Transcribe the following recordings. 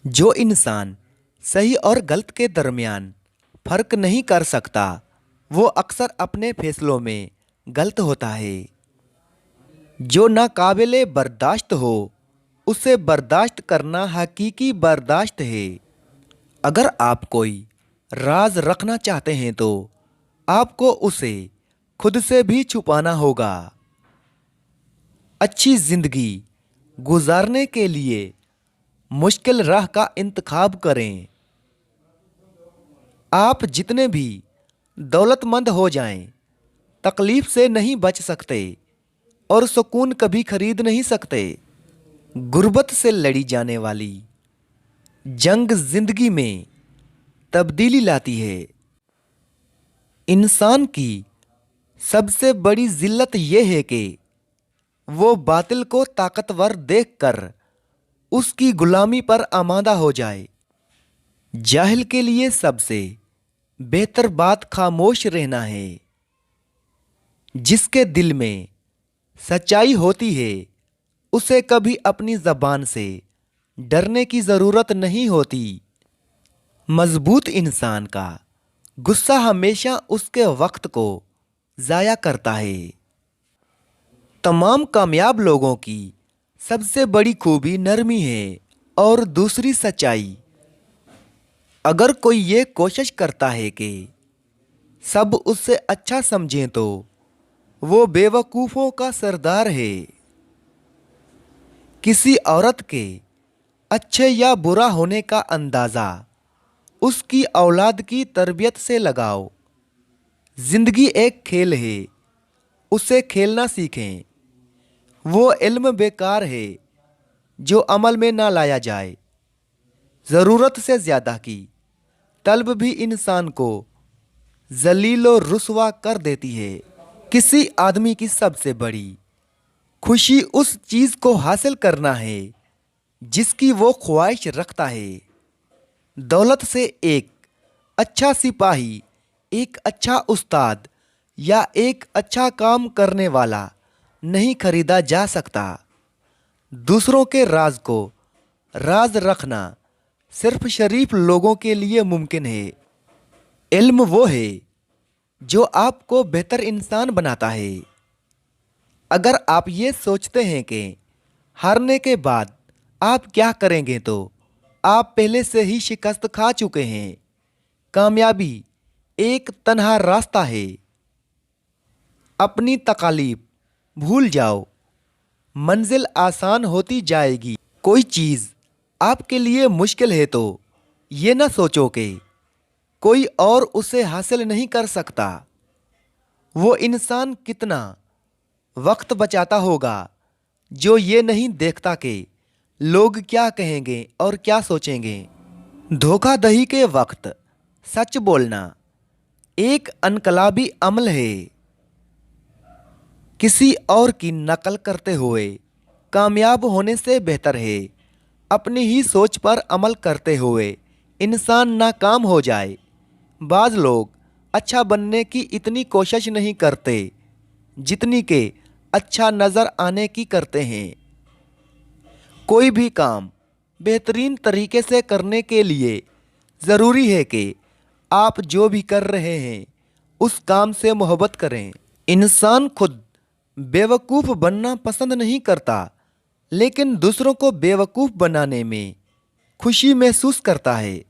जो इंसान सही और गलत के दरमियान फर्क नहीं कर सकता वो अक्सर अपने फैसलों में गलत होता है। जो नाकाबिले बर्दाश्त हो उसे बर्दाश्त करना हकीकी बर्दाश्त है। अगर आप कोई राज रखना चाहते हैं तो आपको उसे खुद से भी छुपाना होगा। अच्छी जिंदगी गुजारने के लिए मुश्किल राह का इंतखाब करें। आप जितने भी दौलतमंद हो जाएं, तकलीफ से नहीं बच सकते और सुकून कभी खरीद नहीं सकते। गुर्बत से लड़ी जाने वाली जंग जिंदगी में तब्दीली लाती है। इंसान की सबसे बड़ी जिल्लत यह है कि वो बातिल को ताकतवर देखकर उसकी गुलामी पर आमादा हो जाए। जाहिल के लिए सबसे बेहतर बात खामोश रहना है। जिसके दिल में सच्चाई होती है उसे कभी अपनी जबान से डरने की जरूरत नहीं होती। मजबूत इंसान का गुस्सा हमेशा उसके वक्त को जाया करता है। तमाम कामयाब लोगों की सबसे बड़ी खूबी नरमी है और दूसरी सच्चाई। अगर कोई ये कोशिश करता है कि सब उससे अच्छा समझें तो वो बेवकूफ़ों का सरदार है। किसी औरत के अच्छे या बुरा होने का अंदाज़ा उसकी औलाद की तरबियत से लगाओ। जिंदगी एक खेल है, उसे खेलना सीखें। वो इल्म बेकार है जो अमल में ना लाया जाए। ज़रूरत से ज़्यादा की तलब भी इंसान को जलील और रुसवा कर देती है। किसी आदमी की सबसे बड़ी खुशी उस चीज़ को हासिल करना है जिसकी वो ख्वाहिश रखता है। दौलत से एक अच्छा सिपाही, एक अच्छा उस्ताद या एक अच्छा काम करने वाला नहीं खरीदा जा सकता। दूसरों के राज को राज रखना सिर्फ शरीफ लोगों के लिए मुमकिन है। इल्म वो है जो आपको बेहतर इंसान बनाता है। अगर आप ये सोचते हैं कि हारने के बाद आप क्या करेंगे तो आप पहले से ही शिकस्त खा चुके हैं। कामयाबी एक तन्हा रास्ता है। अपनी तकालीफ भूल जाओ, मंजिल आसान होती जाएगी। कोई चीज़ आपके लिए मुश्किल है तो ये ना सोचो कि कोई और उसे हासिल नहीं कर सकता। वो इंसान कितना वक्त बचाता होगा जो ये नहीं देखता कि लोग क्या कहेंगे और क्या सोचेंगे। धोखाधड़ी के वक्त सच बोलना एक अनकलाबी अमल है। किसी और की नकल करते हुए कामयाब होने से बेहतर है अपनी ही सोच पर अमल करते हुए इंसान नाकाम हो जाए। बाज़ लोग अच्छा बनने की इतनी कोशिश नहीं करते जितनी के अच्छा नज़र आने की करते हैं। कोई भी काम बेहतरीन तरीके से करने के लिए ज़रूरी है कि आप जो भी कर रहे हैं उस काम से मोहब्बत करें। इंसान खुद बेवकूफ़ बनना पसंद नहीं करता लेकिन दूसरों को बेवकूफ़ बनाने में खुशी महसूस करता है।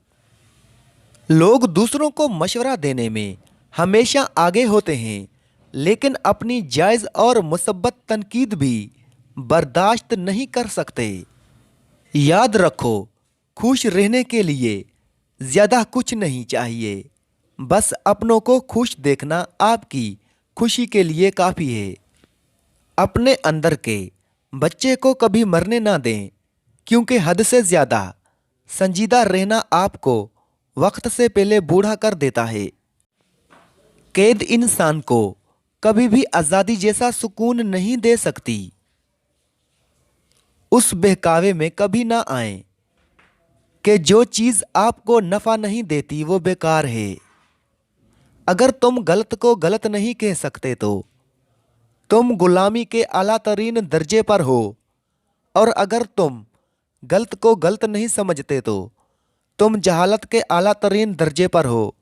लोग दूसरों को मशवरा देने में हमेशा आगे होते हैं लेकिन अपनी जायज़ और मुसब्बत तनकीद भी बर्दाश्त नहीं कर सकते। याद रखो, खुश रहने के लिए ज़्यादा कुछ नहीं चाहिए। बस अपनों को खुश देखना आपकी खुशी के लिए काफ़ी है। अपने अंदर के बच्चे को कभी मरने ना दें क्योंकि हद से ज़्यादा संजीदा रहना आपको वक्त से पहले बूढ़ा कर देता है। कैद इंसान को कभी भी आज़ादी जैसा सुकून नहीं दे सकती। उस बहकावे में कभी ना आए कि जो चीज़ आपको नफ़ा नहीं देती वो बेकार है। अगर तुम गलत को गलत नहीं कह सकते तो तुम गुलामी के आला तरीन दर्जे पर हो और अगर तुम गलत को गलत नहीं समझते तो तुम जहालत के आला तरीन दर्जे पर हो।